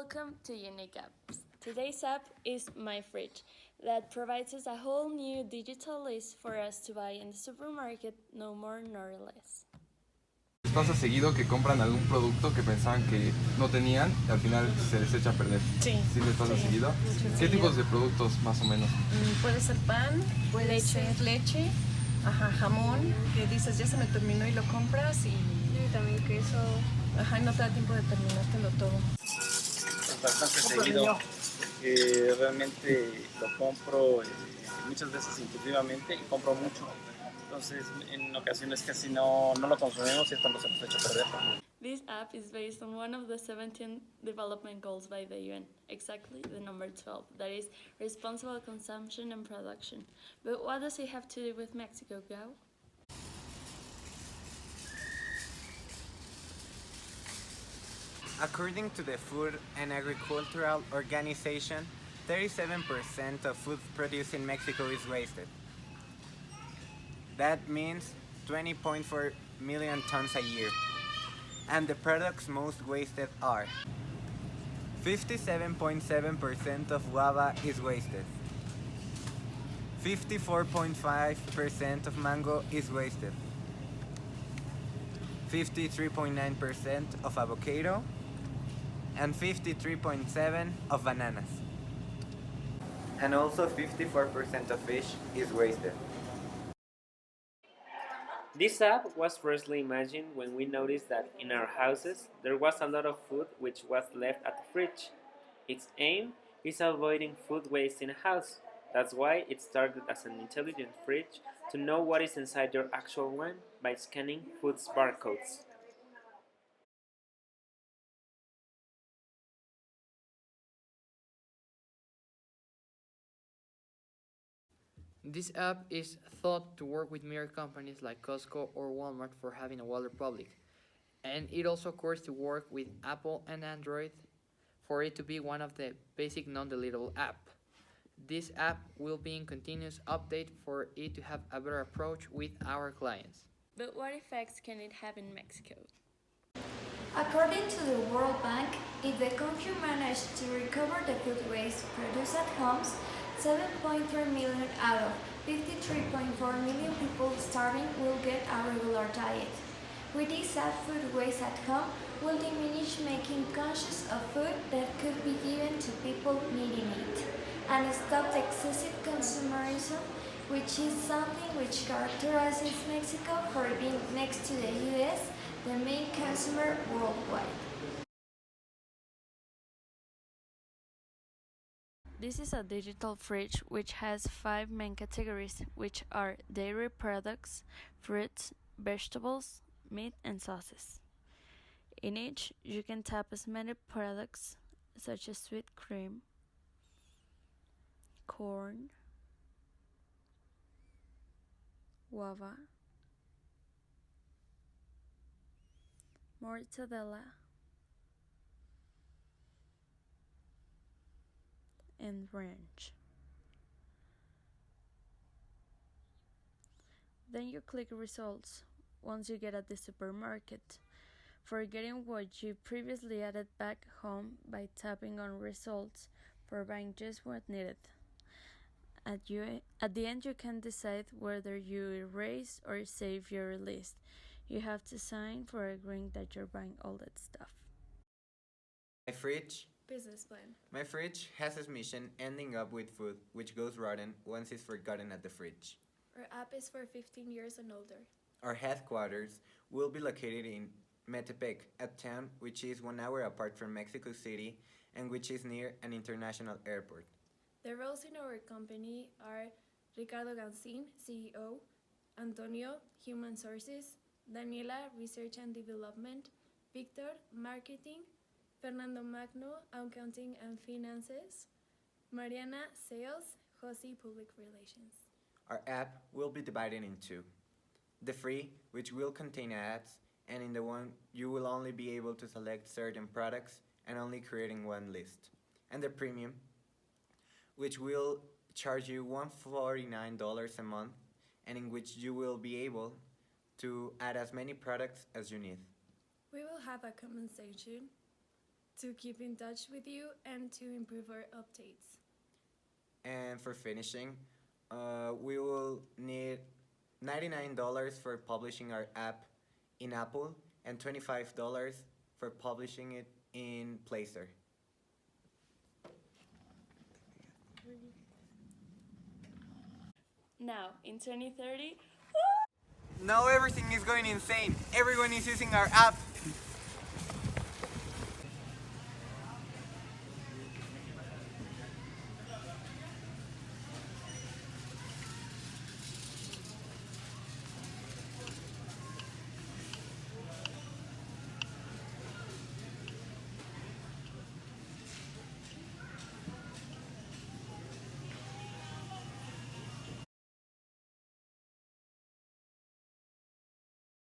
Welcome to Unique Apps. Today's app is My Fridge, that provides us a whole new digital list for us to buy in the supermarket, no more nor less. ¿Les pasa seguido que compran algún producto que pensaban que no tenían y al final se les echa a perder? Sí. ¿Sí les pasa seguido? ¿Qué tipos de productos más o menos? Puede ser pan, puede ser leche, jamón, que dices ya se me terminó y lo compras y también queso. y no te da tiempo de terminártelo todo. Bastante seguido. Realmente lo compro muchas veces intuitivamente y compro mucho. Entonces en ocasiones casi no lo consumimos y esto nos hemos hecho perder. This app is based on one of the 17 development goals by the UN, exactly the number 12, that is responsible consumption and production. But what does it have to do with Mexico, Gao? According to the Food and Agricultural Organization, 37% of food produced in Mexico is wasted. That means 20.4 million tons a year. And the products most wasted are 57.7% of guava is wasted. 54.5% of mango is wasted. 53.9% of avocado and 53.7% of bananas. And also 54% of fish is wasted. This app was firstly imagined when we noticed that in our houses there was a lot of food which was left at the fridge. Its aim is avoiding food waste in a house. That's why it started as an intelligent fridge to know what is inside your actual one by scanning food's barcodes. This app is thought to work with major companies like Costco or Walmart for having a wider public, and it also occurs to work with Apple and Android for it to be one of the basic non-deletable app. This app will be in continuous update for it to have a better approach with our clients. But what effects can it have in Mexico? According to the World Bank, if the country managed to recover the food waste produced at homes, 7.3 million out of 53.4 million people starving will get a regular diet. With this app, food waste at home will diminish, making conscious of food that could be given to people needing it, and stop the excessive consumerism, which is something which characterizes Mexico for being next to the US, the main consumer worldwide. This is a digital fridge which has 5 main categories, which are dairy products, fruits, vegetables, meat, and sauces. In each, you can tap as many products such as sweet cream, corn, guava, mortadella, and ranch. Then you click results once you get at the supermarket, forgetting what you previously added back home by tapping on results for buying just what needed. At the end, you can decide whether you erase or save your list. You have to sign for agreeing that you're buying all that stuff. My fridge. Business plan. My fridge has its mission ending up with food which goes rotten once it's forgotten at the fridge. Our app is for 15 years and older. Our headquarters will be located in Metepec, a town which is 1 hour apart from Mexico City and which is near an international airport. The roles in our company are Ricardo Gancin, CEO, Antonio, Human Sources, Daniela, Research and Development, Victor, Marketing, Fernando Magno, Accounting and Finances, Mariana, Sales, Josie, Public Relations. Our app will be divided in two. The free, which will contain ads, and in the one you will only be able to select certain products and only creating one list. And the premium, which will charge you $149 a month and in which you will be able to add as many products as you need. We will have a compensation to keep in touch with you and to improve our updates. And for finishing, we will need $99 for publishing our app in Apple and $25 for publishing it in Placer. Now, in 2030, Now everything is going insane. Everyone is using our app.